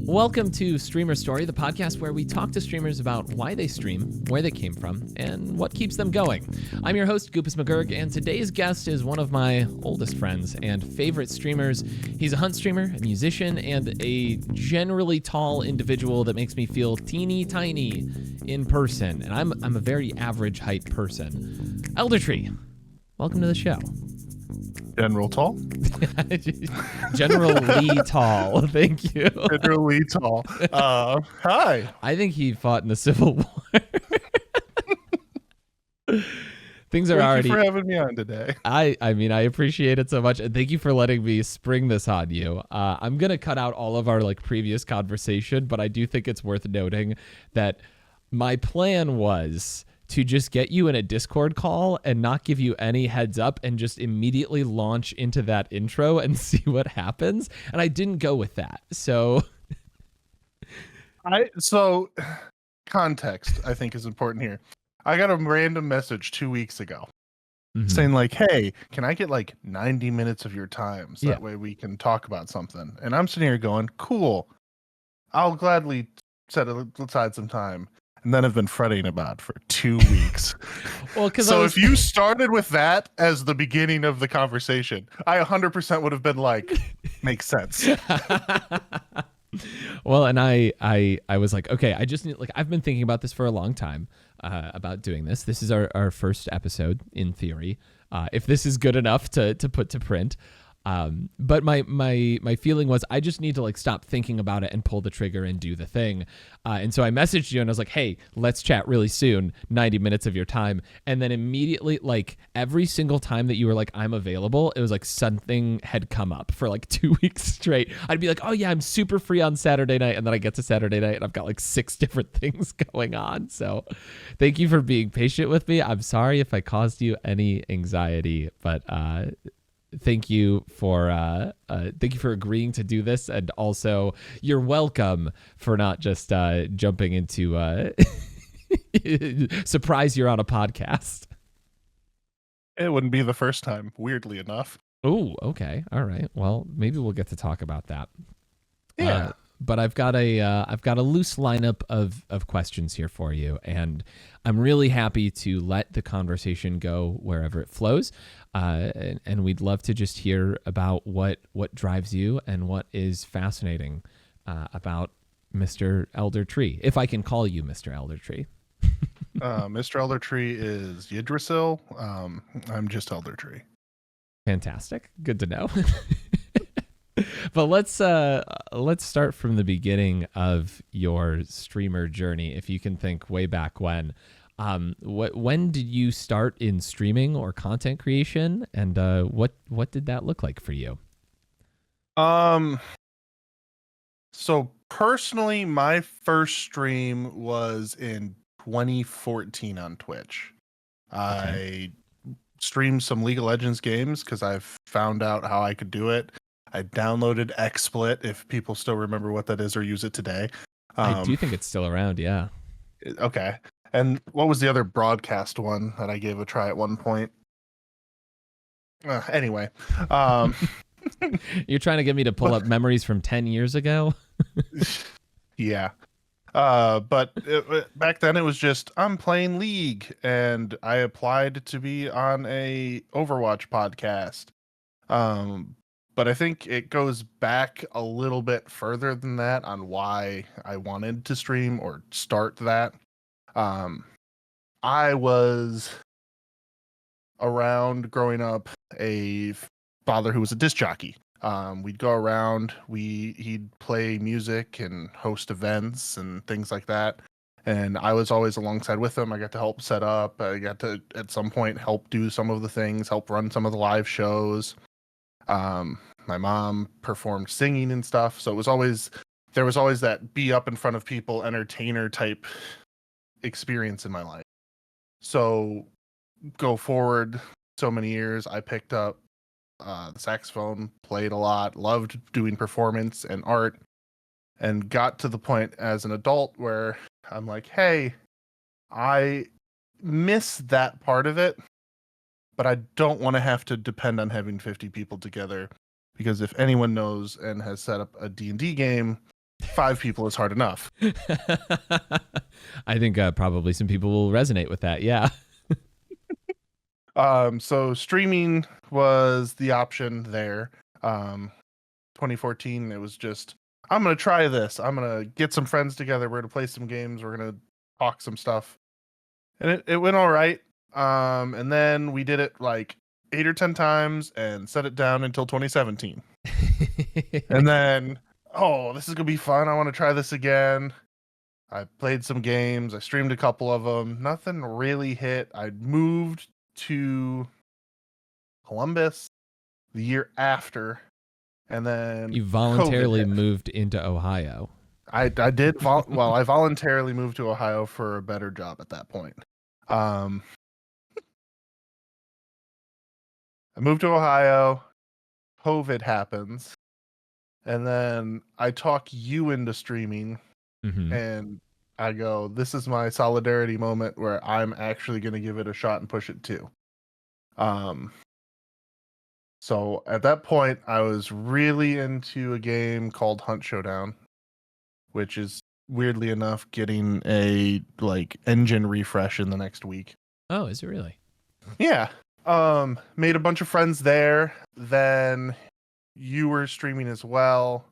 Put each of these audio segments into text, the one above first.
Welcome to Streamer Story, the podcast where we talk to streamers about why they stream, where they came from, and what keeps them going. I'm your host, GupasMegerg, and today's guest is one of my oldest friends and favorite streamers. He's a hunt streamer, a musician, and a generally tall individual that makes me feel teeny tiny in person. And I'm a very average height person. ElderTree, welcome to the show. General Tall? General Lee Tall, thank you. General Lee Tall. Hi. I think he fought in the Civil War. Things are already... Thank you for having me on today. I mean, I appreciate it so much. And thank you for letting me spring this on you. I'm going to cut out all of our previous conversation, but I do think it's worth noting that my plan was to just get you in a Discord call and not give you any heads up and just immediately launch into that intro and see what happens. And I didn't go with that. So context, I think, is important here. I got a random message 2 weeks ago saying hey, can I get 90 minutes of your time so that way we can talk about something? And I'm sitting here going, cool, I'll gladly set aside some time. And then I've been fretting about for 2 weeks. Well, if you started with that as the beginning of the conversation, I 100% would have been makes sense. Well, and I was like, okay, I just need, I've been thinking about this for a long time, about doing this. This is our first episode in theory. If this is good enough to put to print. But my feeling was I just need to stop thinking about it and pull the trigger and do the thing. And so I messaged you and I was like, hey, let's chat really soon, 90 minutes of your time. And then immediately, every single time that you were I'm available, it was something had come up for 2 weeks straight. I'd be oh yeah, I'm super free on Saturday night. And then I get to Saturday night and I've got 6 different things going on. So thank you for being patient with me. I'm sorry if I caused you any anxiety, but, thank you for agreeing to do this, and also you're welcome for not just jumping into surprise you're on a podcast. It wouldn't be the first time, weirdly enough. Oh, okay, all right. Well, maybe we'll get to talk about that. Yeah. But I've got a loose lineup of questions here for you, and I'm really happy to let the conversation go wherever it flows. And we'd love to just hear about what drives you and what is fascinating about Mr. ElderTree, if I can call you Mr. ElderTree. Mr. ElderTree is Yggdrasil. I'm just ElderTree. Fantastic. Good to know. But let's start from the beginning of your streamer journey. If you can think way back when did you start in streaming or content creation, and what did that look like for you? So personally, my first stream was in 2014 on Twitch. Okay. I streamed some League of Legends games because I've found out how I could do it. I downloaded XSplit, if people still remember what that is or use it today. I do think it's still around, yeah. Okay. And what was the other broadcast one that I gave a try at one point? Anyway. You're trying to get me to pull up memories from 10 years ago? Yeah. But back then it was just, I'm playing League, and I applied to be on a Overwatch podcast. But I think it goes back a little bit further than that on why I wanted to stream or start that. I was around growing up a father who was a disc jockey. We'd go around, he'd play music and host events and things like that. And I was always alongside with him. I got to help set up. I got to, at some point, help do some of the things, help run some of the live shows. My mom performed singing and stuff. So there was always that be up in front of people, entertainer type experience in my life. So go forward so many years, I picked up the saxophone, played a lot, loved doing performance and art, and got to the point as an adult where I'm like, hey, I miss that part of it, but I don't want to have to depend on having 50 people together, because if anyone knows and has set up a D&D game, 5 people is hard enough. I think probably some people will resonate with that. Yeah. So streaming was the option there. 2014, it was just, I'm going to try this. I'm going to get some friends together. We're going to play some games. We're going to talk some stuff. And it went all right. And then we did it like 8 or 10 times and set it down until 2017. And then, oh, this is going to be fun. I want to try this again. I played some games. I streamed a couple of them. Nothing really hit. I moved to Columbus the year after. And then You voluntarily moved into Ohio. I did. I voluntarily moved to Ohio for a better job at that point. I moved to Ohio. COVID happens, and then I talk you into streaming, and I go, "This is my solidarity moment where I'm actually going to give it a shot and push it too." So at that point, I was really into a game called Hunt Showdown, which is weirdly enough getting a like engine refresh in the next week. Oh, is it really? Yeah. Made a bunch of friends there. Then you were streaming as well.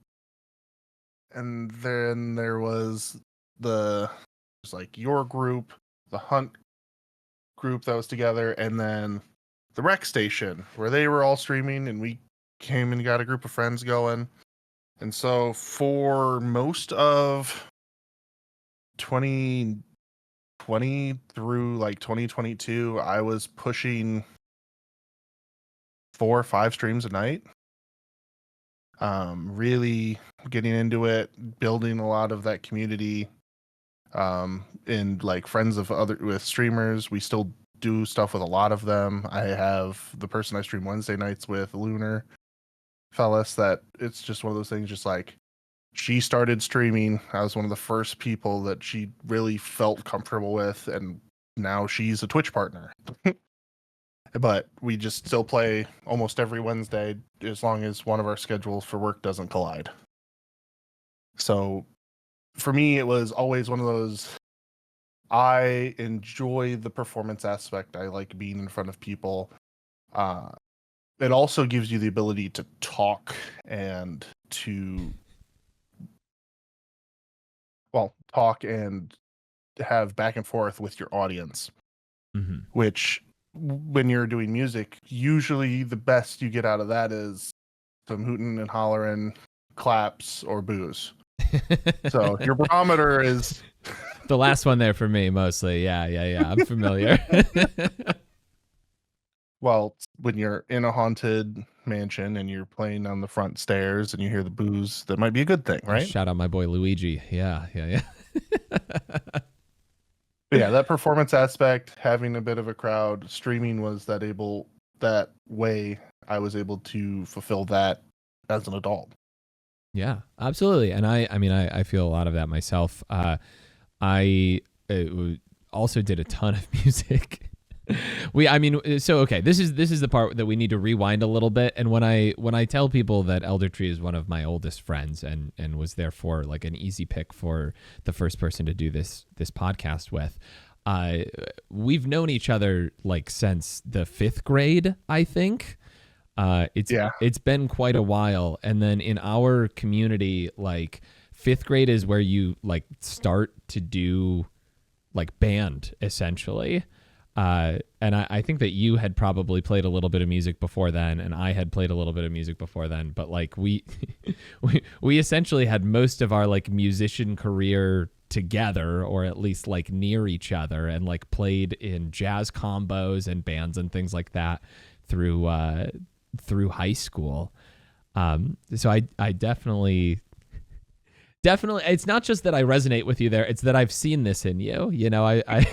And then there was like your group, the Hunt group that was together, and then the Rec Station where they were all streaming, and we came and got a group of friends going. And so for most of 2020 through like 2022, I was pushing 4 or 5 streams a night. Really getting into it, building a lot of that community. And like friends of with streamers, we still do stuff with a lot of them. I have the person I stream Wednesday nights with, Lunar Fellas, that it's just one of those things, just like she started streaming. I was one of the first people that she really felt comfortable with, and now she's a Twitch partner. But we just still play almost every Wednesday as long as one of our schedules for work doesn't collide. So for me, it was always one of those, I enjoy the performance aspect. I like being in front of people. It also gives you the ability to talk and talk and have back and forth with your audience, which when you're doing music, usually the best you get out of that is some hooting and hollering, claps, or boos. So your barometer is the last one there for me mostly. Yeah. I'm familiar. Well, when you're in a haunted mansion and you're playing on the front stairs and you hear the boos, that might be a good thing, right? Shout out my boy Luigi. Yeah. But yeah, that performance aspect, having a bit of a crowd, streaming was that way I was able to fulfill that as an adult. Yeah, absolutely. And I feel a lot of that myself. I also did a ton of music. Okay, this is the part that we need to rewind a little bit. And when I tell people that ElderTree is one of my oldest friends and was therefore like an easy pick for the first person to do this podcast with, we've known each other like since the 5th grade, I think. It's been quite a while. And then in our community, like 5th grade is where you like start to do like band essentially. And I think that you had probably played a little bit of music before then, and I had played a little bit of music before then, but like we essentially had most of our like musician career together, or at least like near each other, and like played in jazz combos and bands and things like that through high school. So I definitely, it's not just that I resonate with you there, it's that I've seen this in you. You know, I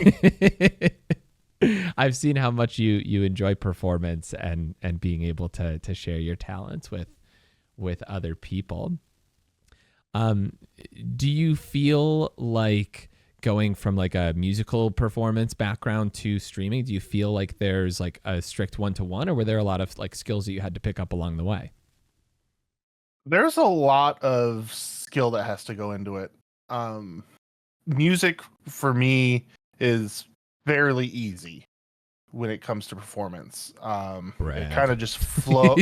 I've seen how much you enjoy performance and being able to share your talents with other people. Do you feel like going from like a musical performance background to streaming? Do you feel like there's like a strict 1-to-1, or were there a lot of like skills that you had to pick up along the way? There's a lot of skill that has to go into it. Music for me is fairly easy when it comes to performance. It kind of just flow.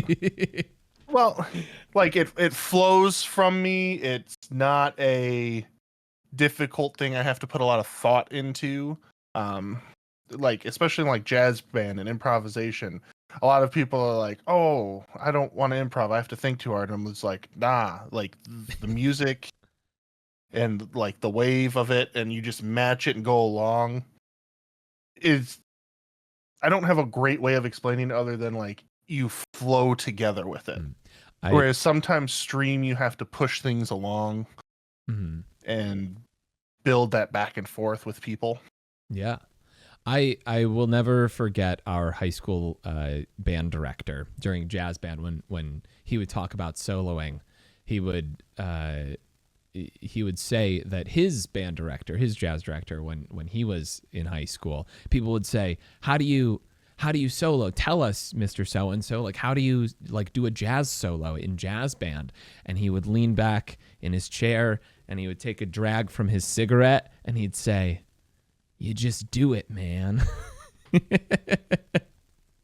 Well, like it flows from me. It's not a difficult thing I have to put a lot of thought into. Like especially in like jazz band and improvisation, a lot of people are like, "Oh, I don't want to improv. I have to think too hard." And I'm just like, "Nah." Like the music and like the wave of it, and you just match it and go along. Is I don't have a great way of explaining it other than like you flow together with it. Whereas sometimes stream you have to push things along and build that back and forth with people. Yeah. I will never forget our high school band director during jazz band when he would talk about soloing. He would say that his band director, his jazz director, when he was in high school, people would say, how do you solo? Tell us, Mr. So-and-so, like, how do you like do a jazz solo in jazz band? And he would lean back in his chair and he would take a drag from his cigarette and he'd say, "You just do it, man."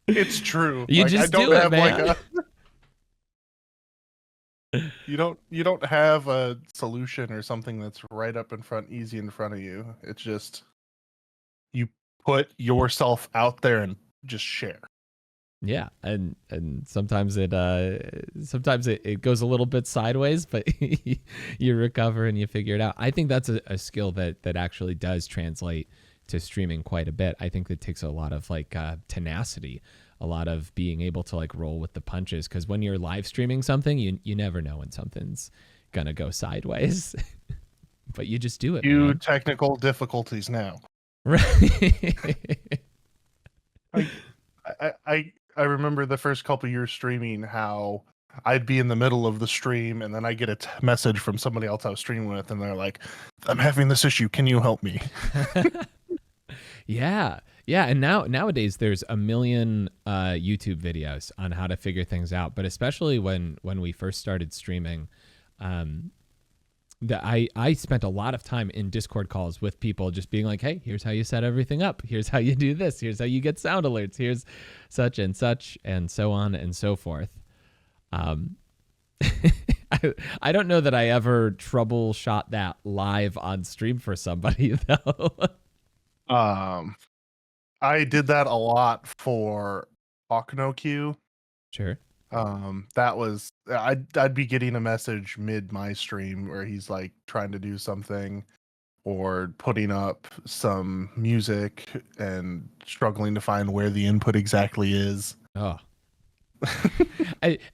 It's true. You just do it, man. You don't have a solution or something that's right up in front, easy in front of you. It's just you put yourself out there and just share. Yeah, and sometimes it goes a little bit sideways, but you recover and you figure it out. I think that's a skill that actually does translate to streaming quite a bit. I think that takes a lot of like tenacity, a lot of being able to like roll with the punches, because when you're live streaming something, you never know when something's gonna go sideways. But you just do it. Few technical difficulties now. Right. I remember the first couple years streaming how I'd be in the middle of the stream and then I get a message from somebody else I was streaming with and they're like, "I'm having this issue. Can you help me?" Yeah. And nowadays there's a million YouTube videos on how to figure things out. But especially when we first started streaming, I spent a lot of time in Discord calls with people just being like, "Hey, here's how you set everything up. Here's how you do this. Here's how you get sound alerts. Here's such, and so on and so forth." I don't know that I ever troubleshot that live on stream for somebody though. I did that a lot for Q. Sure. That was I'd be getting a message mid my stream where he's like trying to do something or putting up some music and struggling to find where the input exactly is. Oh.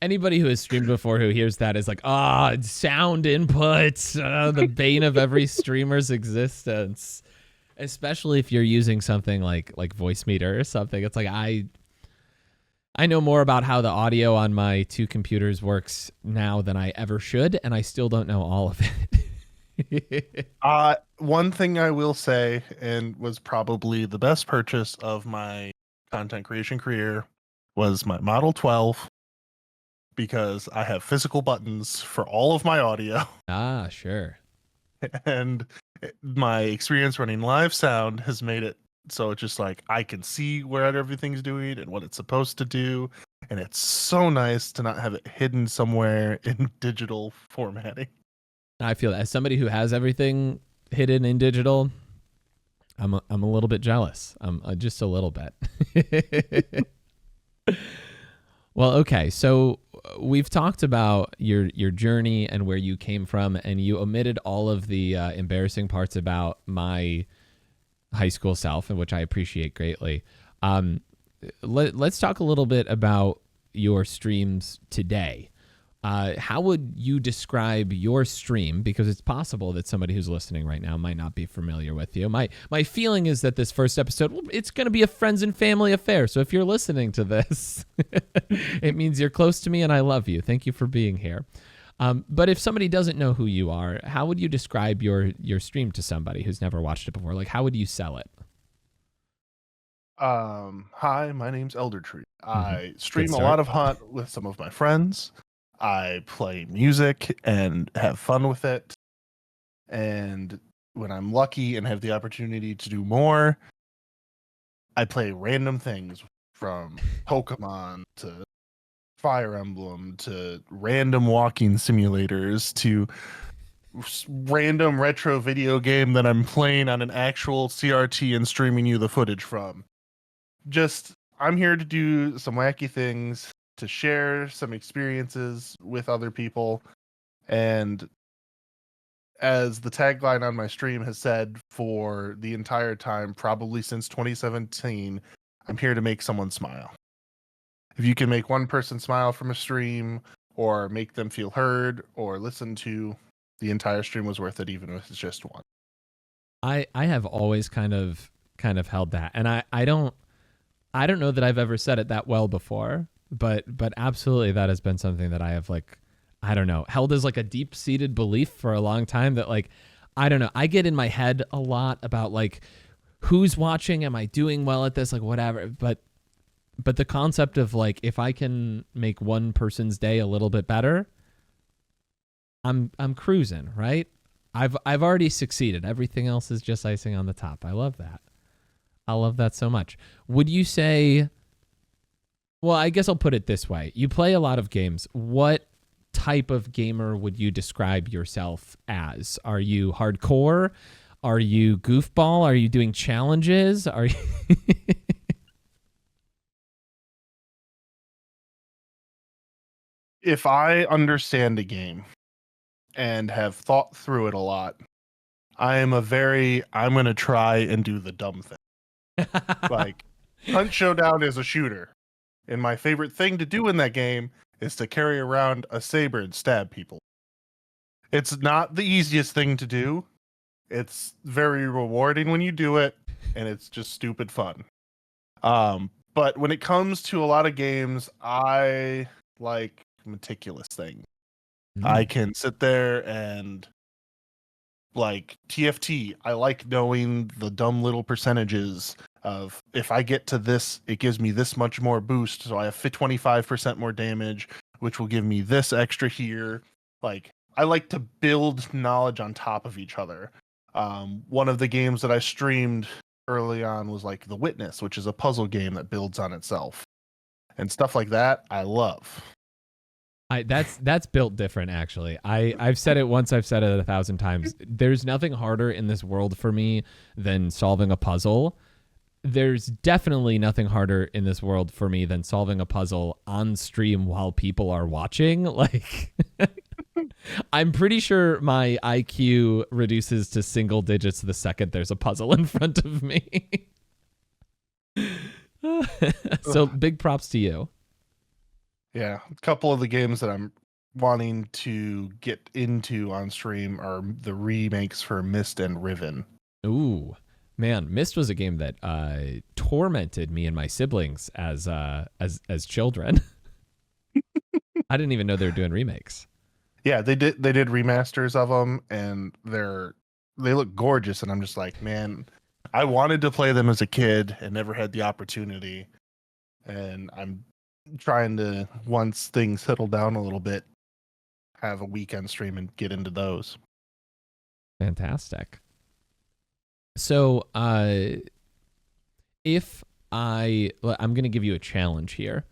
Anybody who has streamed before who hears that is like, sound inputs, the bane of every streamer's existence. Especially if you're using something like Voicemeeter or something. It's like I know more about how the audio on my two computers works now than I ever should, and I still don't know all of it. One thing I will say, and was probably the best purchase of my content creation career, was my Model 12, because I have physical buttons for all of my audio. Sure. And my experience running live sound has made it so it's just like I can see where everything's doing and what it's supposed to do, and it's so nice to not have it hidden somewhere in digital formatting. I feel as somebody who has everything hidden in digital, I'm a little bit jealous. Just a little bit. Well, okay, so we've talked about your journey and where you came from, and you omitted all of the embarrassing parts about my high school self, and which I appreciate greatly. Let's talk a little bit about your streams today. How would you describe your stream? Because it's possible that somebody who's listening right now might not be familiar with you. My feeling is that this first episode, it's going to be a friends and family affair. So if you're listening to this, it means you're close to me and I love you. Thank you for being here. But if somebody doesn't know who you are, how would you describe your stream to somebody who's never watched it before? Like, how would you sell it? Hi, my name's ElderTree. Mm-hmm. I Good stream a lot start. of Hunt with some of my friends. I play music and have fun with it. And when I'm lucky and have the opportunity to do more, I play random things from Pokemon to Fire Emblem to random walking simulators to random retro video game that I'm playing on an actual CRT and streaming you the footage from. Just, I'm here to do some wacky things, to share some experiences with other people. And as the tagline on my stream has said for the entire time, probably since 2017, I'm here to make someone smile. If you can make one person smile from a stream or make them feel heard or listened to, the entire stream was worth it, even if it's just one. I have always kind of held that, and I don't know that I've ever said it that well before, but absolutely that has been something that I have, like, I don't know, held as like a deep seated belief for a long time, that like, I don't know, I get in my head a lot about like who's watching, am I doing well at this, like whatever, but the concept of like, if I can make one person's day a little bit better, I'm cruising, right? I've already succeeded. Everything else is just icing on the top. I love that. I love that so much. Would you say, well, I guess I'll put it this way. You play a lot of games. What type of gamer would you describe yourself as? Are you hardcore? Are you goofball? Are you doing challenges? Are you If I understand a game and have thought through it a lot, I'm going to try and do the dumb thing. Like, Hunt Showdown is a shooter. And my favorite thing to do in that game is to carry around a saber and stab people. It's not the easiest thing to do. It's very rewarding when you do it, and it's just stupid fun. But when it comes to a lot of games, I like meticulous things. I Mm. can sit there and like TFT, I like knowing the dumb little percentages of if I get to this, it gives me this much more boost. So I have 25% more damage, which will give me this extra here. Like, I like to build knowledge on top of each other. One of the games that I streamed early on was like The Witness, which is a puzzle game that builds on itself. And stuff like that, I love. That's built different, actually. I've said it once, I've said it 1,000 times. There's nothing harder in this world for me than solving a puzzle. There's definitely nothing harder in this world for me than solving a puzzle on stream while people are watching. Like, I'm pretty sure my IQ reduces to single digits the second there's a puzzle in front of me. So big props to you. Yeah, a couple of the games that I'm wanting to get into on stream are the remakes for Myst and Riven. Ooh, man, Myst was a game that tormented me and my siblings as children. I didn't even know they were doing remakes. Yeah, they did remasters of them, and they look gorgeous. And I'm just like, man, I wanted to play them as a kid and never had the opportunity. And I'm trying to, once things settle down a little bit, have a weekend stream and get into those. Fantastic. So, if I'm going to give you a challenge here.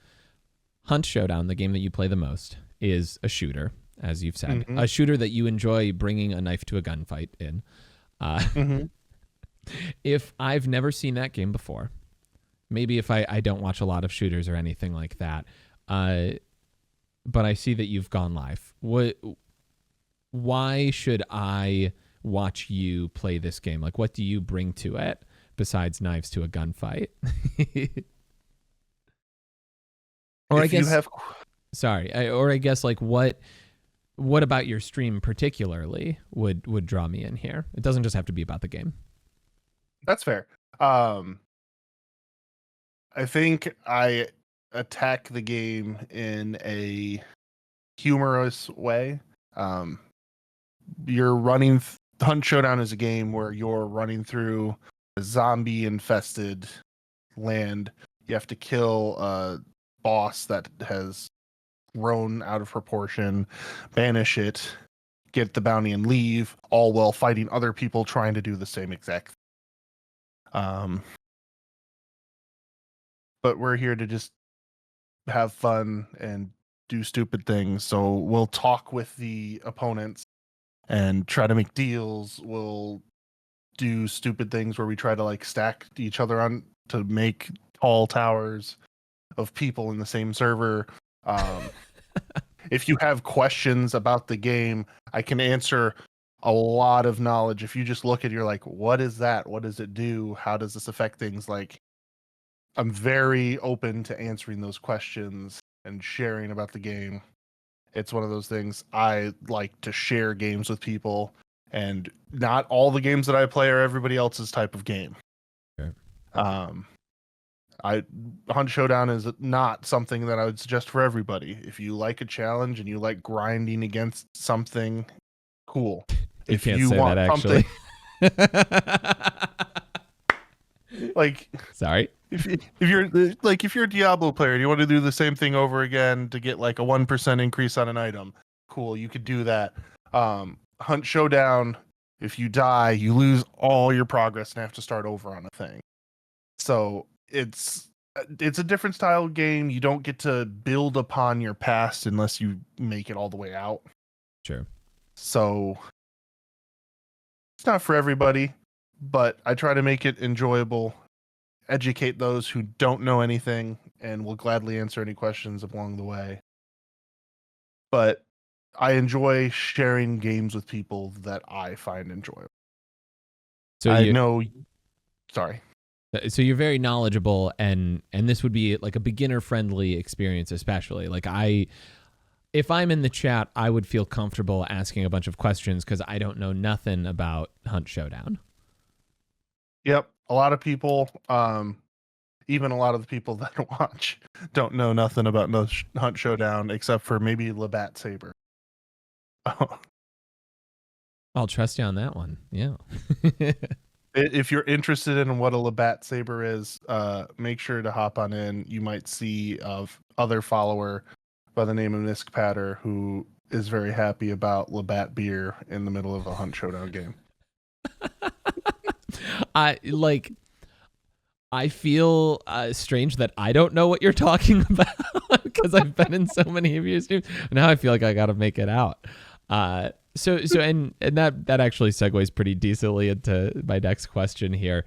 Hunt Showdown, the game that you play the most, is a shooter, as you've said, Mm-hmm. a shooter that you enjoy bringing a knife to a gunfight in. Mm-hmm. If I've never seen that game before, maybe if I don't watch a lot of shooters or anything like that, but I see that you've gone live. Why should I watch you play this game? Like, what do you bring to it besides knives to a gunfight? Or I If you guess, have, sorry, or I guess like what about your stream particularly would draw me in here? It doesn't just have to be about the game. that's fair. Um, I think I attack the game in a humorous way. Um, you're running. Hunt Showdown is a game where you're running through a zombie infested land. You have to kill a boss that has grown out of proportion, banish it, get the bounty, and leave, all while fighting other people trying to do the same exact thing. But we're here to just have fun and do stupid things. So we'll talk with the opponents and try to make deals. We'll do stupid things where we try to like stack each other on to make tall towers of people in the same server. If you have questions about the game, I can answer a lot of knowledge. If you just look at it, you're like, what is that? What does it do? How does this affect things? Like, I'm very open to answering those questions and sharing about the game. It's one of those things I like to share games with people, and not all the games that I play are everybody else's type of game. Okay. Hunt Showdown is not something that I would suggest for everybody. If you like a challenge and you like grinding against something, cool. If you say want that, something like, sorry. if you're like, if you're a Diablo player and you want to do the same thing over again to get like a 1% increase on an item, cool, you could do that. Hunt Showdown, if you die, you lose all your progress and have to start over on a thing. So it's a different style of game. You don't get to build upon your past unless you make it all the way out. Sure. So it's not for everybody, but I try to make it enjoyable, educate those who don't know anything, and will gladly answer any questions along the way. But I enjoy sharing games with people that I find enjoyable. So Sorry. So you're very knowledgeable, and this would be like a beginner friendly experience, especially like if I'm in the chat, I would feel comfortable asking a bunch of questions because I don't know nothing about Hunt Showdown. Yep. A lot of people, even a lot of the people that watch, don't know nothing about Hunt Showdown except for maybe Labatt Saber. I'll trust you on that one. Yeah. If you're interested in what a Labatt Saber is, make sure to hop on in. You might see other follower by the name of Nisk Patter who is very happy about Labatt beer in the middle of a Hunt Showdown game. I feel strange that I don't know what you're talking about because I've been in so many of your streams. Now I feel like I got to make it out. So that actually segues pretty decently into my next question here.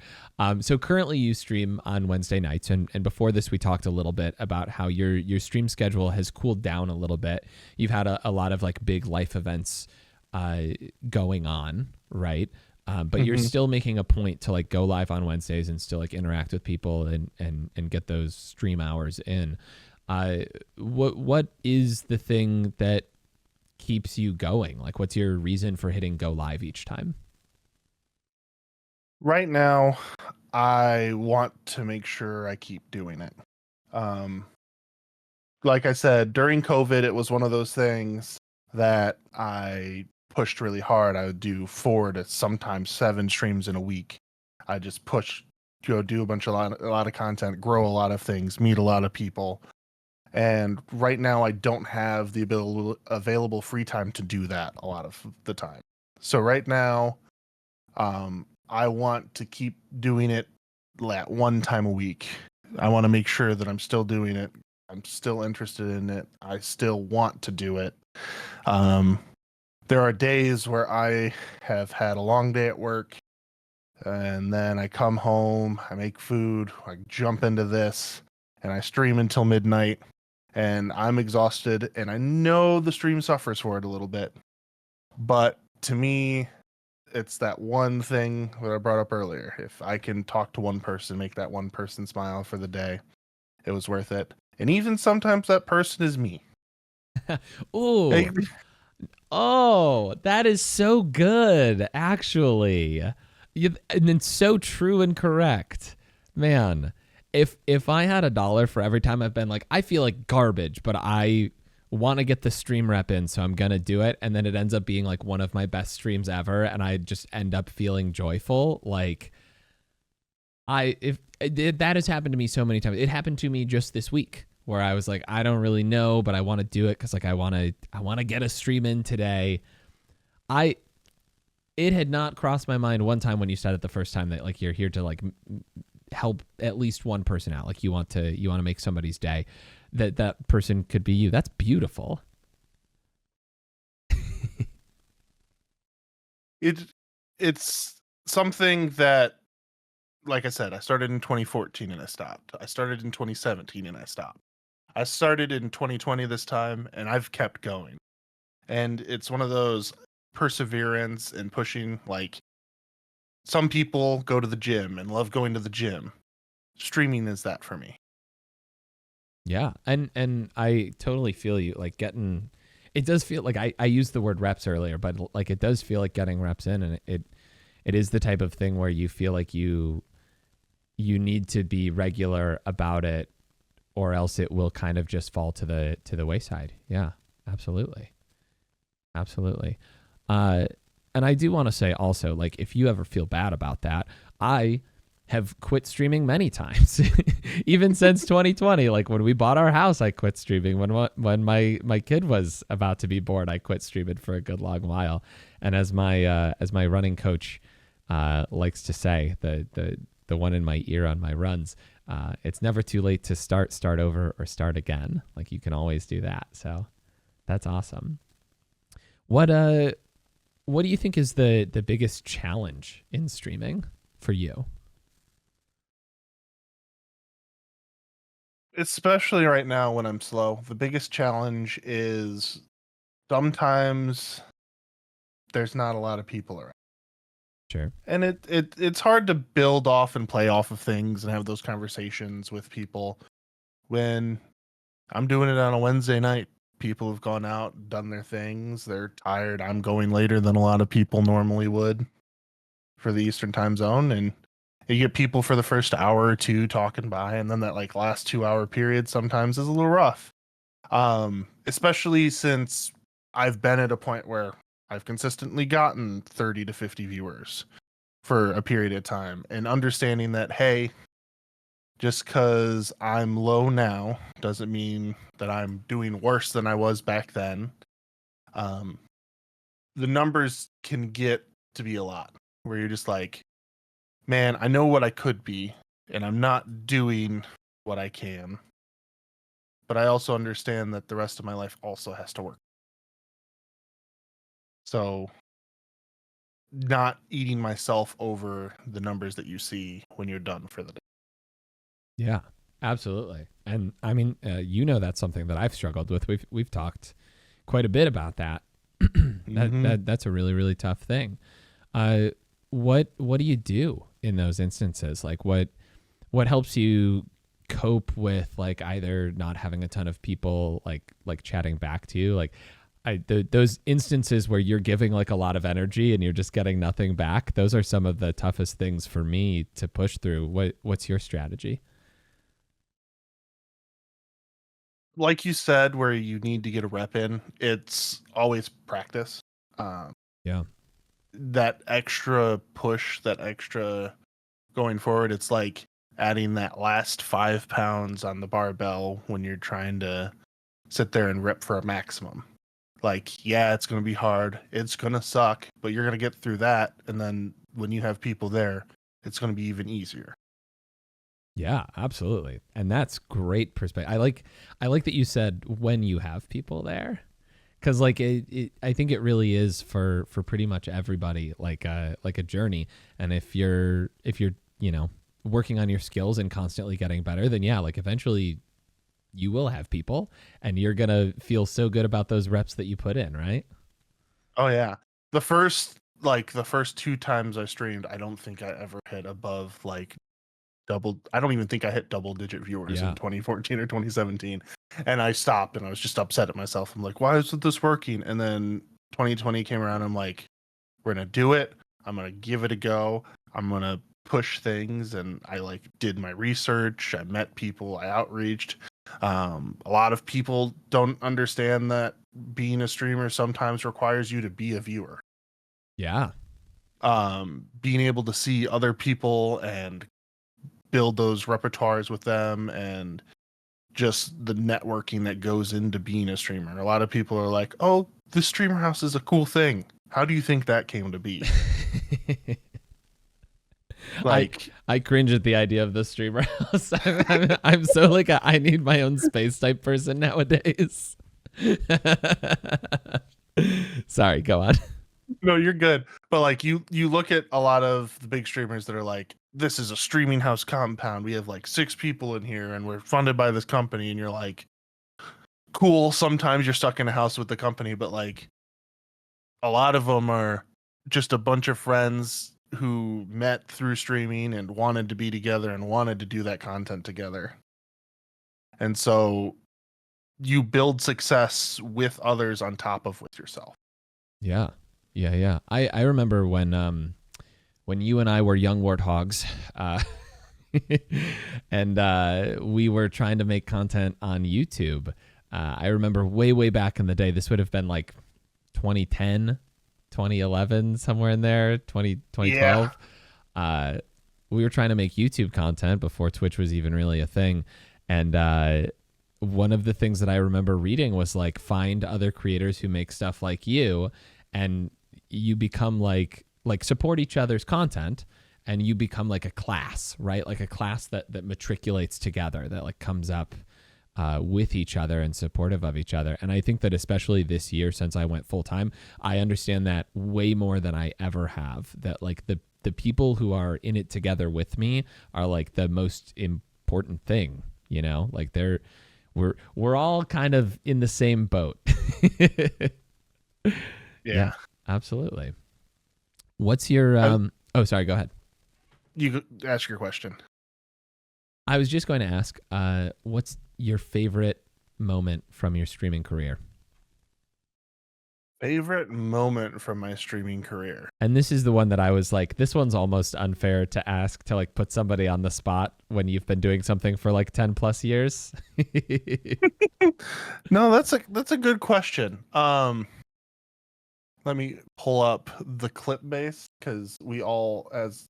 So currently you stream on Wednesday nights, and before this we talked a little bit about how your stream schedule has cooled down a little bit. You've had a lot of like big life events going on, right? But you're still making a point to like go live on Wednesdays and still like interact with people and get those stream hours in. What is the thing that keeps you going? Like, what's your reason for hitting go live each time? Right now, I want to make sure I keep doing it. Like I said, during COVID, it was one of those things that I pushed really hard. I would do 4 to sometimes 7 streams in a week. I just push, do a lot of content, grow a lot of things, meet a lot of people. And right now I don't have the available free time to do that a lot of the time. So right now, I want to keep doing it one time a week. I want to make sure that I'm still doing it. I'm still interested in it. I still want to do it. There are days where I have had a long day at work, and then I come home, I make food, I jump into this, and I stream until midnight. And I'm exhausted, and I know the stream suffers for it a little bit. But to me, it's that one thing that I brought up earlier. If I can talk to one person, make that one person smile for the day, it was worth it. And even sometimes that person is me. Ooh. Oh, that is so good, actually. And it's so true and correct. Man. If I had $1 for every time I've been like, I feel like garbage, but I want to get the stream rep in, so I'm going to do it. And then it ends up being like one of my best streams ever. And I just end up feeling joyful. Like that has happened to me so many times. It happened to me just this week where I was like, I don't really know, but I want to do it. Cause like, I want to get a stream in today. It had not crossed my mind one time when you said it the first time that like, you're here to like help at least one person out. Like you want to make somebody's day, that person could be you. That's beautiful. It's something that, like I said, I started in 2014 and I stopped. I started in 2017 and I stopped. I started in 2020 this time and I've kept going. And it's one of those perseverance and pushing. Like, some people go to the gym and love going to the gym. Streaming is that for me. Yeah. And I totally feel you. Like it does feel like I used the word reps earlier, but like it does feel like getting reps in, and it is the type of thing where you feel like you need to be regular about it, or else it will kind of just fall to the wayside. Yeah, absolutely. Absolutely. And I do want to say also, like, if you ever feel bad about that, I have quit streaming many times, even since 2020. Like when we bought our house, I quit streaming. When my kid was about to be born, I quit streaming for a good long while. And as my running coach likes to say, the one in my ear on my runs, it's never too late to start over, or start again. Like you can always do that. So that's awesome. What do you think is the biggest challenge in streaming for you? Especially right now when I'm slow, the biggest challenge is sometimes there's not a lot of people around. Sure. And it's hard to build off and play off of things and have those conversations with people when I'm doing it on a Wednesday night. People have gone out, done their things. They're tired. I'm going later than a lot of people normally would for the Eastern time zone. And you get people for the first hour or two talking by, and then that like last 2 hour period sometimes is a little rough. Especially since I've been at a point where I've consistently gotten 30 to 50 viewers for a period of time, and understanding that, hey, just because I'm low now doesn't mean that I'm doing worse than I was back then. The numbers can get to be a lot where you're just like, man, I know what I could be, and I'm not doing what I can. But I also understand that the rest of my life also has to work. So, not eating myself over the numbers that you see when you're done for the day. Yeah, absolutely. And I mean, that's something that I've struggled with. We've talked quite a bit about that. That's a really, really tough thing. What do you do in those instances? Like what helps you cope with like either not having a ton of people like chatting back to you? Like those instances where you're giving like a lot of energy and you're just getting nothing back. Those are some of the toughest things for me to push through. What's your strategy? Like you said, where you need to get a rep in, it's always practice. Yeah. That extra push, that extra going forward, it's like adding that last 5 pounds on the barbell when you're trying to sit there and rip for a maximum. Like, yeah, it's going to be hard. It's going to suck, but you're going to get through that. And then when you have people there, it's going to be even easier. Yeah, absolutely. And that's great perspective. I like that you said when you have people there, because like I think it really is for pretty much everybody like a journey. And if you're working on your skills and constantly getting better, then yeah, like eventually you will have people and you're gonna feel so good about those reps that you put in, right? Oh yeah, the first 2 times I streamed, I don't think I ever hit above like I don't even think I hit double digit viewers in 2014 or 2017. And I stopped and I was just upset at myself. I'm like, why isn't this working? And then 2020 came around. I'm like, we're going to do it. I'm going to give it a go. I'm going to push things. And I like did my research. I met people. I outreached. A lot of people don't understand that being a streamer sometimes requires you to be a viewer. Yeah. Being able to see other people and build those repertoires with them, and just the networking that goes into being a streamer. A lot of people are like, "Oh, the streamer house is a cool thing. How do you think that came to be?" I Like, I cringe at the idea of the streamer house. I'm so like I need my own space type person nowadays. Sorry, go on. no, you're good. But like you look at a lot of the big streamers that are like, "This is a streaming house compound. We have like 6 people in here and we're funded by this company." And you're like, "Cool, sometimes you're stuck in a house with the company, but like a lot of them are just a bunch of friends who met through streaming and wanted to be together and wanted to do that content together." And so you build success with others on top of with yourself. Yeah. Yeah, yeah. I remember when you and I were young warthogs, and we were trying to make content on YouTube. I remember way back in the day, this would have been like 2010, 2011, somewhere in there, 2012. We were trying to make YouTube content before Twitch was even really a thing. And one of the things that I remember reading was like, find other creators who make stuff like you, and you become like support each other's content, and you become like a class, right? Like a class that matriculates together, that like comes up with each other and supportive of each other. And I think that especially this year, since I went full time, I understand that way more than I ever have. That like the people who are in it together with me are like the most important thing, you know? Like we're all kind of in the same boat. Yeah, absolutely. What's your oh, sorry, go ahead. You ask your question. I was just going to ask, what's your favorite moment from your streaming career? Favorite moment from my streaming career. And this is the one that I was like, this one's almost unfair to ask, to like put somebody on the spot when you've been doing something for like 10 plus years. No, that's a good question. Let me pull up the clip base, because we all, as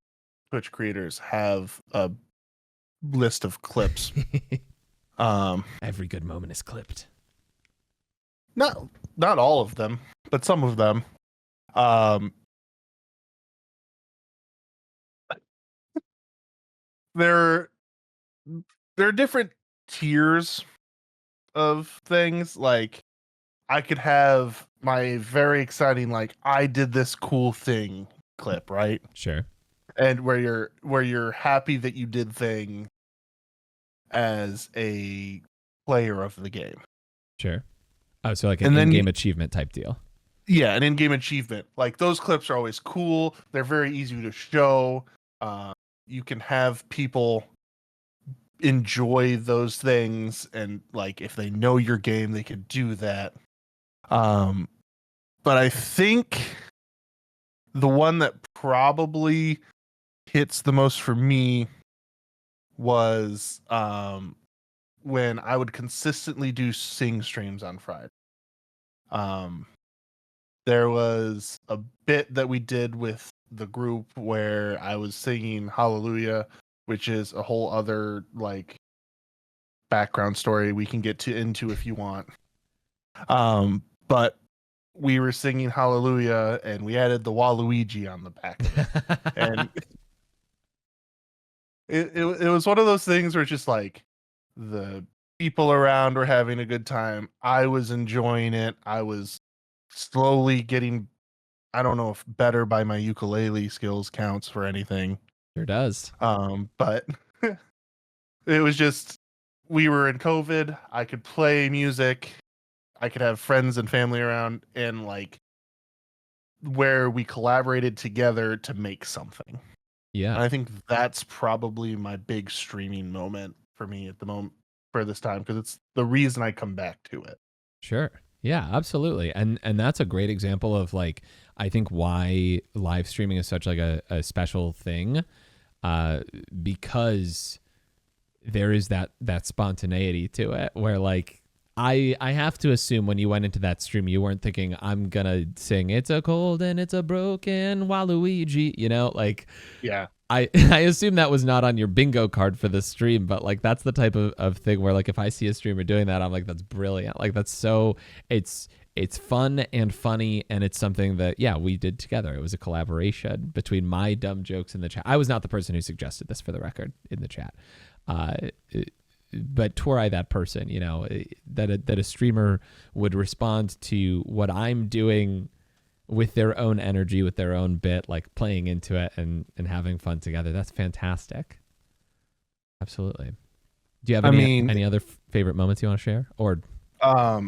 Twitch creators, have a list of clips. Every good moment is clipped. Not all of them, but some of them. There are different tiers of things. Like, I could have my very exciting, like, I did this cool thing clip, right? Sure. And where you're happy that you did thing as a player of the game. Sure. Oh, so like an in-game achievement type deal. Yeah, an in-game achievement. Like, those clips are always cool. They're very easy to show. You can have people enjoy those things, and like, if they know your game, they can do that. But I think the one that probably hits the most for me was when I would consistently do sing streams on Friday. There was a bit that we did with the group where I was singing Hallelujah, which is a whole other like background story we can get into if you want. But we were singing Hallelujah and we added the Waluigi on the back. And it was one of those things where it's just like, the people around were having a good time. I was enjoying it. I was slowly getting, I don't know if better by my ukulele skills counts for anything. Sure does. But it was just, we were in COVID. I could play music. I could have friends and family around, and like, where we collaborated together to make something. Yeah. And I think that's probably my big streaming moment for me at the moment for this time, because it's the reason I come back to it. Sure. Yeah, absolutely. And that's a great example of like, I think why live streaming is such like a special thing, because there is that spontaneity to it where like I have to assume when you went into that stream you weren't thinking I'm gonna sing "It's a Cold and It's a Broken Waluigi," you know, like Yeah. I assume that was not on your bingo card for the stream, but like that's the type of thing where like if I see a streamer doing that, I'm like, that's brilliant. Like that's so it's fun and funny, and it's something that we did together. It was a collaboration between my dumb jokes in the chat. I was not the person who suggested this, for the record, in the chat. But were I that person, you know, that a streamer would respond to what I'm doing with their own energy, with their own bit, like playing into it and having fun together. That's fantastic. Absolutely. Do you have any other favorite moments you want to share, or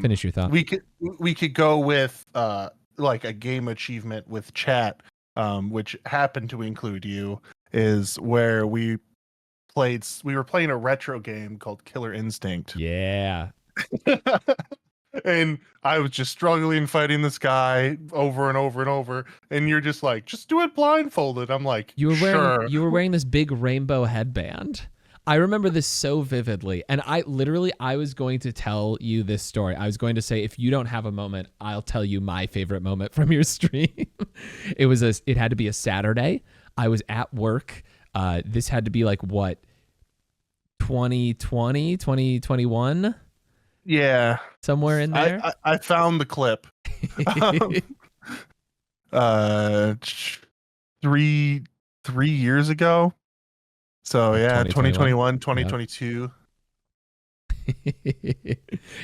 finish your thought? We could go with like a game achievement with chat, which happened to include you, is where we were playing a retro game called Killer Instinct. Yeah. And I was just struggling fighting this guy over and over and over, and you're just like, just do it blindfolded. I'm like, you were wearing sure. this big rainbow headband. I remember this so vividly, and I was going to tell you this story. I was going to say, if you don't have a moment, I'll tell you my favorite moment from your stream. It had to be a Saturday. I was at work. This had to be like what, 2020, 2021? Yeah, somewhere in there. I found the clip. 3 years ago. So yeah, 2021, 2022.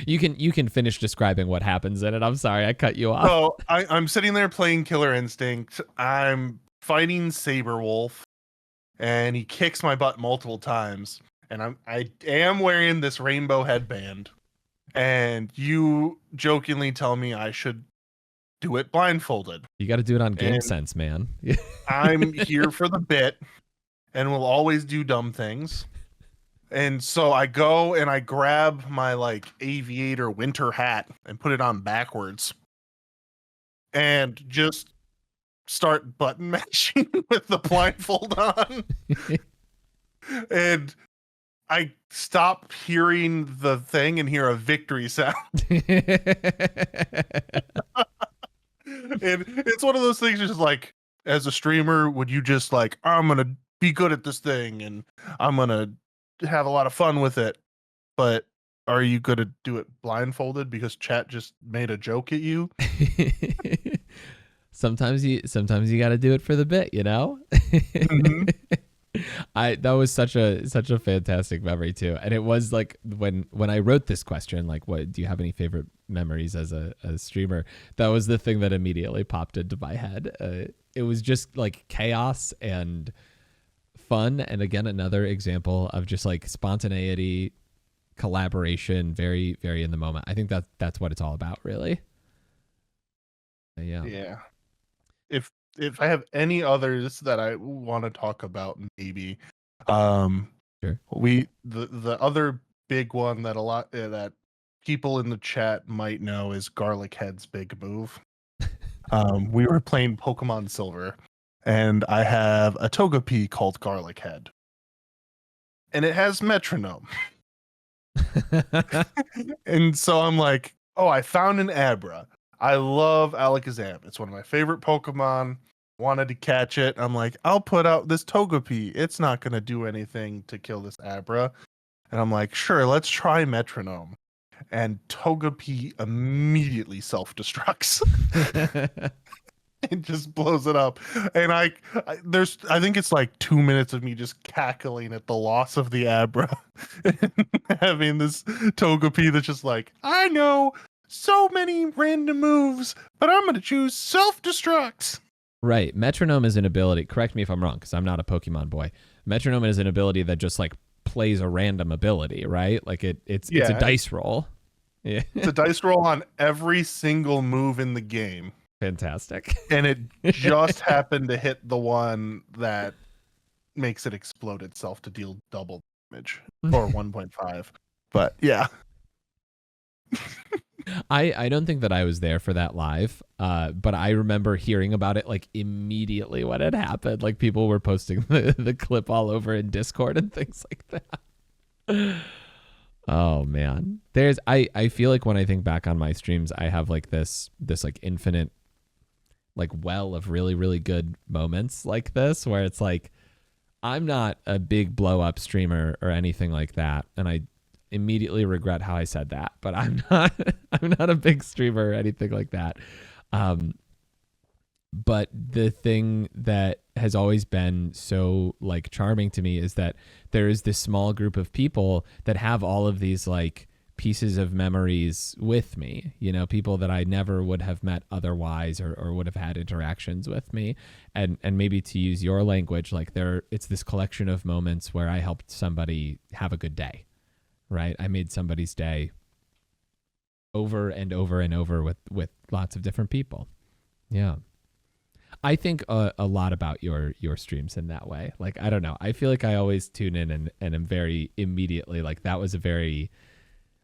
You can finish describing what happens in it. I'm sorry, I cut you off. So I'm sitting there playing Killer Instinct. I'm fighting Saberwolf, and he kicks my butt multiple times. And I am wearing this rainbow headband. And you jokingly tell me I should do it blindfolded. You got to do it on Game Sense, man. I'm here for the bit, and will always do dumb things. And so I go and I grab my like aviator winter hat and put it on backwards, and just start button mashing with the blindfold on. And I stop hearing the thing and hear a victory sound. And it's one of those things, just like, as a streamer, would you just like, I'm going to be good at this thing and I'm going to have a lot of fun with it. But are you going to do it blindfolded because chat just made a joke at you? Sometimes you got to do it for the bit, you know? Mm-hmm. That was such a fantastic memory too. And it was like when I wrote this question, like, what do you have any favorite memories as a streamer? That was the thing that immediately popped into my head. It was just like chaos and fun. And again, another example of just like spontaneity, collaboration, very, very in the moment. I think that's what it's all about, really. Yeah. Yeah. If I have any others that I want to talk about, maybe, sure. The other big one that that people in the chat might know is Garlic Head's big move. We were playing Pokemon Silver, and I have a Togepi called Garlic Head, and it has metronome. And so I'm like, oh, I found an Abra. I love Alakazam. It's one of my favorite Pokemon. Wanted to catch it. I'm like, I'll put out this Togepi. It's not going to do anything to kill this Abra. And I'm like, sure, let's try Metronome. And Togepi immediately self-destructs. It just blows it up. And I think it's like 2 minutes of me just cackling at the loss of the Abra. And having this Togepi that's just like, I know so many random moves, but I'm going to choose self-destruct. Right. Metronome is an ability. Correct me if I'm wrong, because I'm not a Pokemon boy. Metronome is an ability that just like plays a random ability, right? Like it's a dice roll. Yeah. It's a dice roll on every single move in the game. Fantastic. And it just happened to hit the one that makes it explode itself to deal double damage, or 1.5. But yeah. I don't think that I was there for that live, but I remember hearing about it like immediately when it happened. Like people were posting the clip all over in Discord and things like that. Oh man. I feel like when I think back on my streams, I have like this like infinite like well of really, really good moments like this where it's like I'm not a big blow up streamer or anything like that. And I immediately regret how I said that, but I'm not I'm not a big streamer or anything like that. Um, but the thing that has always been so like charming to me is that there is this small group of people that have all of these like pieces of memories with me, you know, people that I never would have met otherwise or would have had interactions with me. And maybe to use your language, like it's this collection of moments where I helped somebody have a good day, right? I made somebody's day over and over and over with lots of different people. Yeah. I think a lot about your streams in that way. Like, I don't know. I feel like I always tune in and am very immediately like that was a very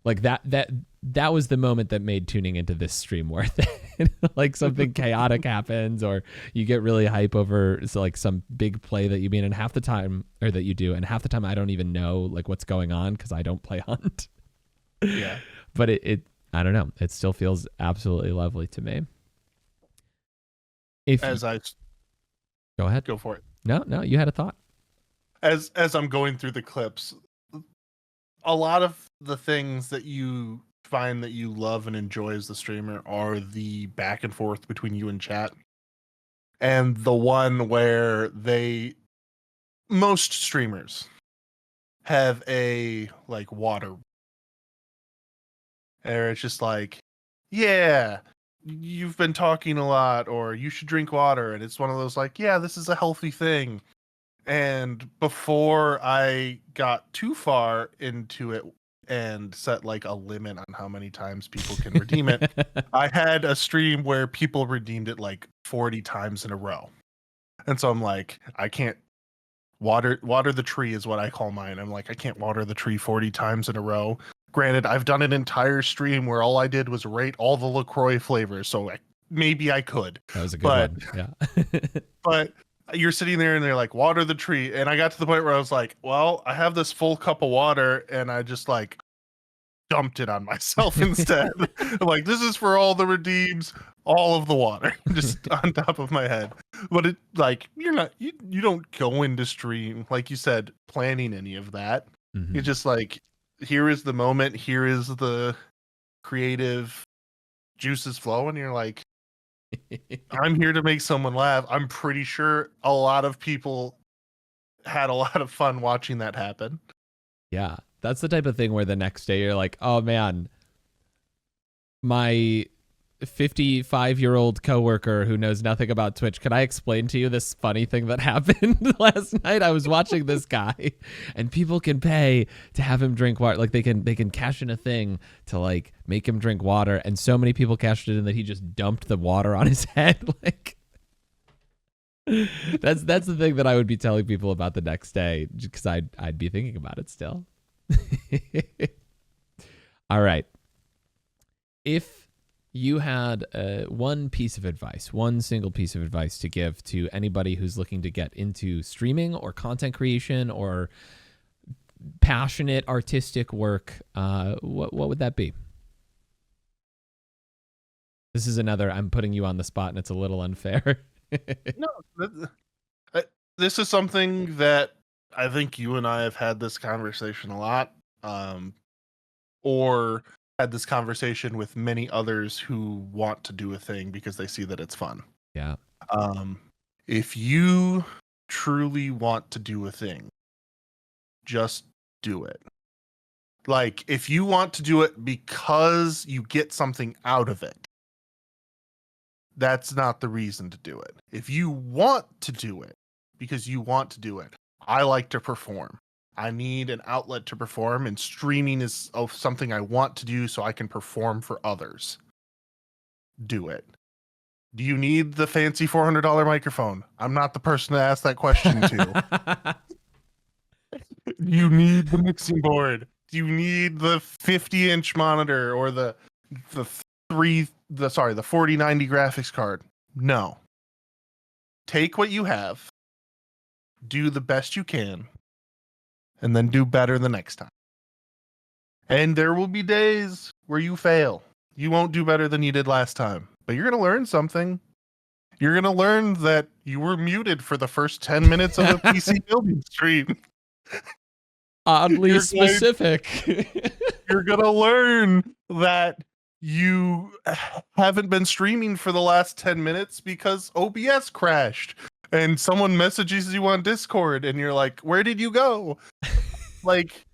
like that was the moment that made tuning into this stream worth it. Like something chaotic happens or you get really hype over like some big play that you mean and half the time or that you do and half the time I don't even know like what's going on because I don't play Hunt. Yeah. But it I don't know. It still feels absolutely lovely to me. If As I go ahead. go for it. No, you had a thought. As I'm going through the clips, a lot of the things that you find that you love and enjoy as the streamer are the back and forth between you and chat. And the one where most streamers have a like water, or it's just like, yeah, you've been talking a lot, or you should drink water. And it's one of those like, yeah, this is a healthy thing. And before I got too far into it and set like a limit on how many times people can redeem it, I had a stream where people redeemed it like 40 times in a row. And so I'm like, I can't water the tree is what I call mine. I'm like, I can't water the tree 40 times in a row. Granted, I've done an entire stream where all I did was rate all the LaCroix flavors, so maybe I could. That was a good one. Yeah. But you're sitting there and they're like, water the tree. And I got to the point where I was like, well, I have this full cup of water and I just like dumped it on myself instead. Like, this is for all the redeems, all of the water just on top of my head. But it like, you don't go into stream, like you said, planning any of that. Mhm. You're just like, here is the moment, here is the creative juices flowing. You're like, I'm here to make someone laugh. I'm pretty sure a lot of people had a lot of fun watching that happen. Yeah. That's the type of thing where the next day you're like, oh man, my 55-year-old coworker who knows nothing about Twitch, can I explain to you this funny thing that happened last night? I was watching this guy and people can pay to have him drink water. Like they can cash in a thing to like make him drink water. And so many people cashed it in that he just dumped the water on his head. Like that's the thing that I would be telling people about the next day because I'd be thinking about it still. All right. If you had one piece of advice, one single piece of advice to give to anybody who's looking to get into streaming or content creation or passionate artistic work, what would that be? This is another, I'm putting you on the spot and it's a little unfair. No, this is something that I think you and I have had this conversation a lot, or had this conversation with many others who want to do a thing because they see that it's fun. Yeah. If you truly want to do a thing, just do it. Like, if you want to do it because you get something out of it, that's not the reason to do it. If you want to do it because you want to do it, I like to perform. I need an outlet to perform, and streaming is something I want to do so I can perform for others. Do it. Do you need the fancy $400 microphone? I'm not the person to ask that question to. You need the mixing board. Do you need the 50-inch monitor or the 4090 graphics card? No. Take what you have, do the best you can, and then do better the next time. And there will be days where you fail. You won't do better than you did last time, but you're going to learn something. You're going to learn that you were muted for the first 10 minutes of a PC building stream. Oddly specific. You're going to learn that you haven't been streaming for the last 10 minutes because OBS crashed and someone messages you on Discord and you're like, where did you go? Like,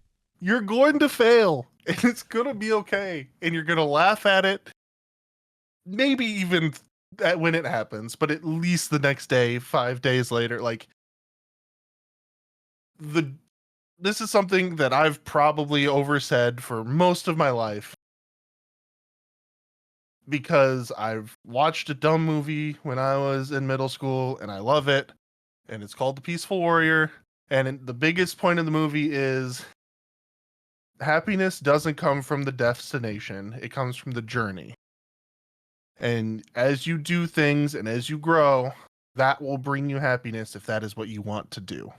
you're going to fail and it's going to be okay. And you're going to laugh at it. Maybe even when it happens, but at least the next day, 5 days later, like this is something that I've probably oversaid for most of my life because I've watched a dumb movie when I was in middle school and I love it. And it's called The Peaceful Warrior. And the biggest point of the movie is happiness doesn't come from the destination. It comes from the journey. And as you do things and as you grow, that will bring you happiness if that is what you want to do.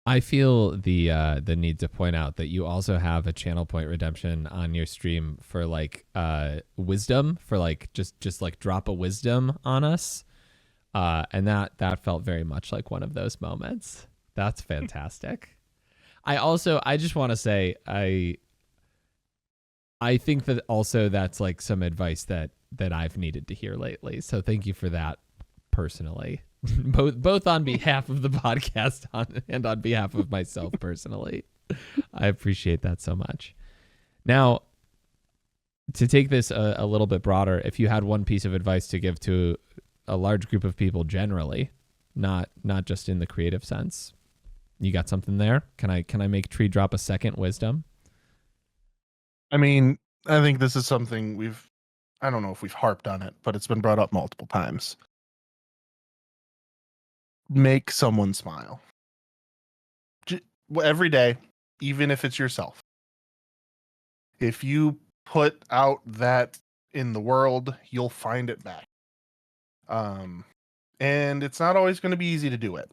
I feel the need to point out that you also have a channel point redemption on your stream for like wisdom, for like just like drop a wisdom on us, and that felt very much like one of those moments. That's fantastic. I just want to say I think that also that's like some advice that I've needed to hear lately. So thank you for that personally. both on behalf of the podcast and on behalf of myself personally. I appreciate that so much. Now, to take this a little bit broader, if you had one piece of advice to give to a large group of people generally, not just in the creative sense, you got something there? Can I make Tree drop a second wisdom? I mean, I think this is something I don't know if we've harped on it, but it's been brought up multiple times. Make someone smile. Every day, even if it's yourself. If you put out that in the world, you'll find it back. And it's not always going to be easy to do it.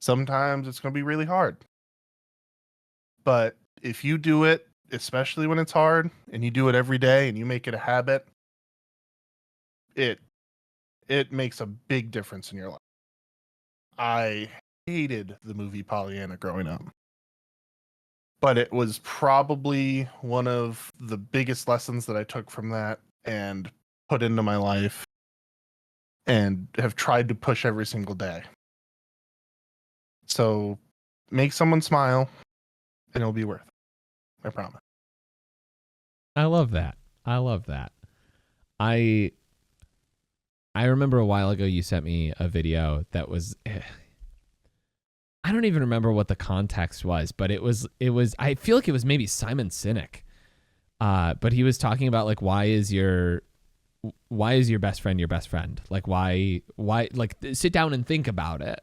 Sometimes it's going to be really hard. But if you do it, especially when it's hard, and you do it every day and you make it a habit, it makes a big difference in your life. I hated the movie Pollyanna growing up. But it was probably one of the biggest lessons that I took from that and put into my life and have tried to push every single day. So make someone smile and it'll be worth it. I promise. I love that. I remember a while ago you sent me a video that was I don't even remember what the context was, but it was I feel like it was maybe Simon Sinek. But he was talking about like why is your best friend your best friend? Like why like sit down and think about it.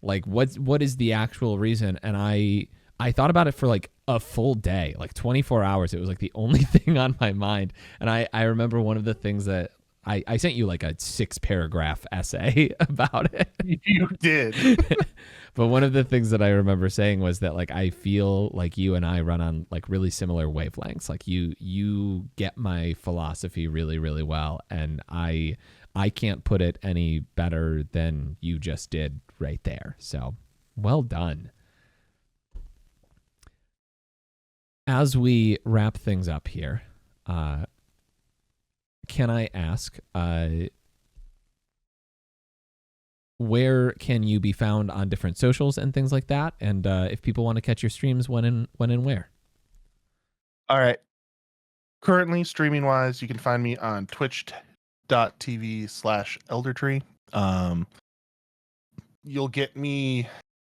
Like what is the actual reason? And I thought about it for like a full day, like 24 hours. It was like the only thing on my mind. And I remember one of the things that I sent you like a 6-paragraph essay about it. You did. But one of the things that I remember saying was that like I feel like you and I run on like really similar wavelengths. Like you get my philosophy really, really well. And I can't put it any better than you just did right there. So well done. As we wrap things up here, can I ask, where can you be found on different socials and things like that? And if people want to catch your streams, when and where? All right. Currently, streaming wise, you can find me on twitch.tv/ElderTree. You'll get me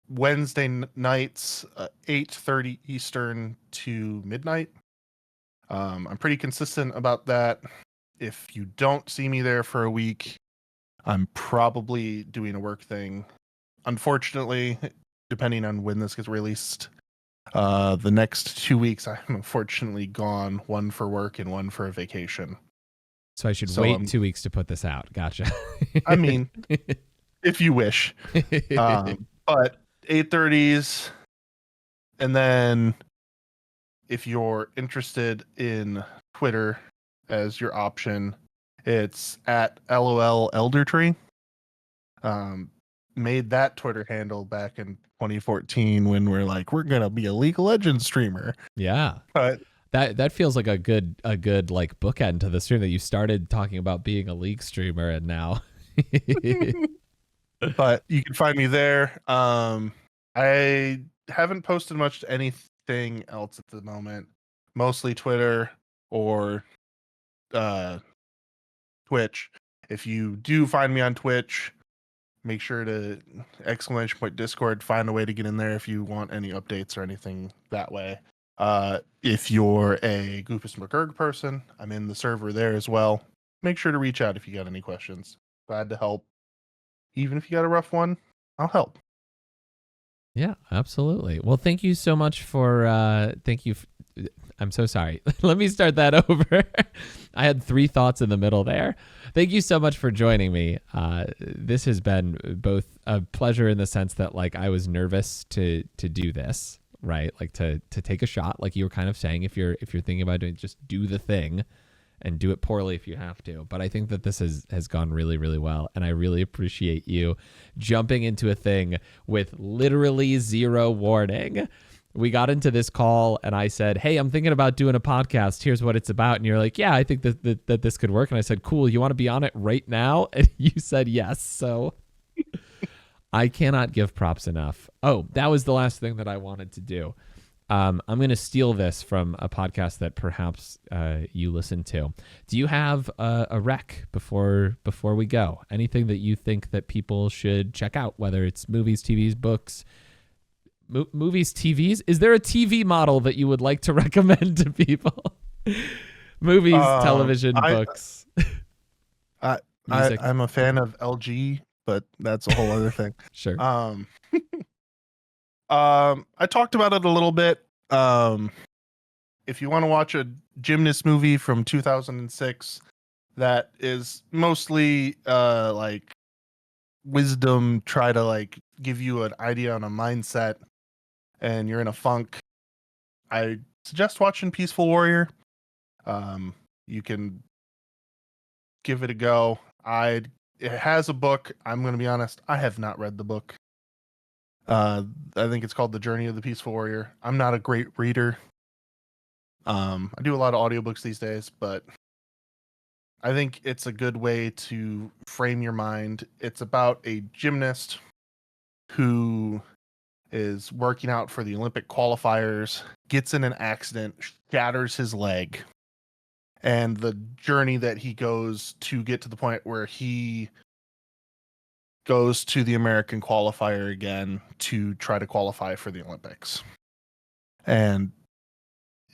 Wednesday nights, 8:30 Eastern to midnight. I'm pretty consistent about that. If you don't see me there for a week, I'm probably doing a work thing. Unfortunately, depending on when this gets released, the next 2 weeks I'm unfortunately gone, one for work and one for a vacation. So I should wait 2 weeks to put this out. Gotcha. I mean, if you wish. But 8:30s And then if you're interested in Twitter as your option, it's at LOL ElderTree. Made that Twitter handle back in 2014 when we're like, we're gonna be a League of Legends streamer. Yeah. But That feels like a good like bookend to the stream, that you started talking about being a League streamer and now. but you can find me there. I haven't posted much to anything else at the moment. Mostly Twitter or Twitch. If you do find me on Twitch, make sure to !Discord, find a way to get in there if you want any updates or anything that way. If you're a GupasMegerg person, I'm in the server there as well. Make sure to reach out if you got any questions. Glad to help. Even if you got a rough one, I'll help. Yeah, absolutely. Well, thank you so much for I'm so sorry. Let me start that over. I had 3 thoughts in the middle there. Thank you so much for joining me. This has been both a pleasure in the sense that like I was nervous to do this, right? Like to take a shot, like you were kind of saying, if you're thinking about doing, just do the thing and do it poorly if you have to. But I think that this has gone really, really well. And I really appreciate you jumping into a thing with literally 0 warning. We got into this call and I said, hey, I'm thinking about doing a podcast. Here's what it's about. And you're like, yeah, I think that this could work. And I said, cool. You want to be on it right now? And you said yes. So I cannot give props enough. Oh, that was the last thing that I wanted to do. I'm going to steal this from a podcast that perhaps you listen to. Do you have a rec before we go? Anything that you think that people should check out, whether it's movies, TVs, books, movies, TVs? Is there a TV model that you would like to recommend to people? Movies, television, books, music. I'm a fan of LG, but that's a whole other thing. Sure. I talked about it a little bit. If you want to watch a gymnast movie from 2006 that is mostly like wisdom, try to like give you an idea on a mindset, and you're in a funk, I suggest watching Peaceful Warrior. You can give it a go. It has a book. I'm going to be honest, I have not read the book. I think it's called The Journey of the Peaceful Warrior. I'm not a great reader. I do a lot of audiobooks these days, but I think it's a good way to frame your mind. It's about a gymnast who is working out for the Olympic qualifiers, gets in an accident, shatters his leg, and the journey that he goes to get to the point where he goes to the American qualifier again to try to qualify for the Olympics. And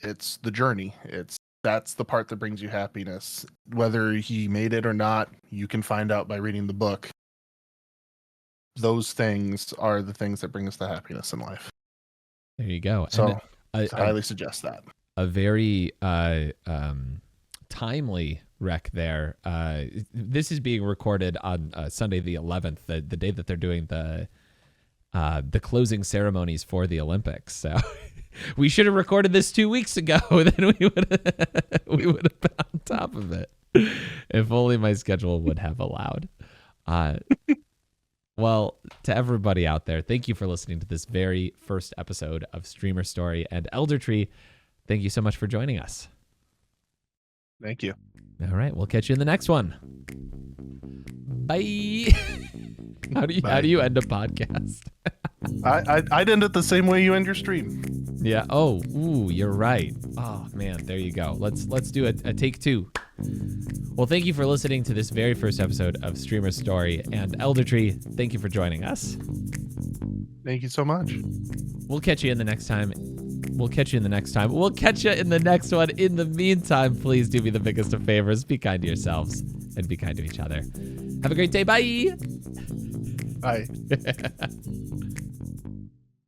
it's the journey. That's the part that brings you happiness. Whether he made it or not, you can find out by reading the book. Those things are the things that bring us the happiness in life. There you go. So I highly suggest that. A very timely rec there. This is being recorded on Sunday the 11th, the day that they're doing the closing ceremonies for the Olympics. So we should have recorded this 2 weeks ago. Then we would have been on top of it. If only my schedule would have allowed. Well, to everybody out there, thank you for listening to this very first episode of Streamer Story and ElderTree. Thank you so much for joining us. Thank you. All right, we'll catch you in the next one. Bye. How do you end a podcast? I'd end it the same way you end your stream. Yeah. Oh, ooh, you're right. Oh man, there you go. Let's do a take 2. Well, thank you for listening to this very first episode of Streamer Story and ElderTree. Thank you for joining us. Thank you so much. We'll catch you in the next time. We'll catch you in the next time. We'll catch you in the next one. In the meantime, please do me the biggest of favors. Be kind to yourselves and be kind to each other. Have a great day. Bye. Bye.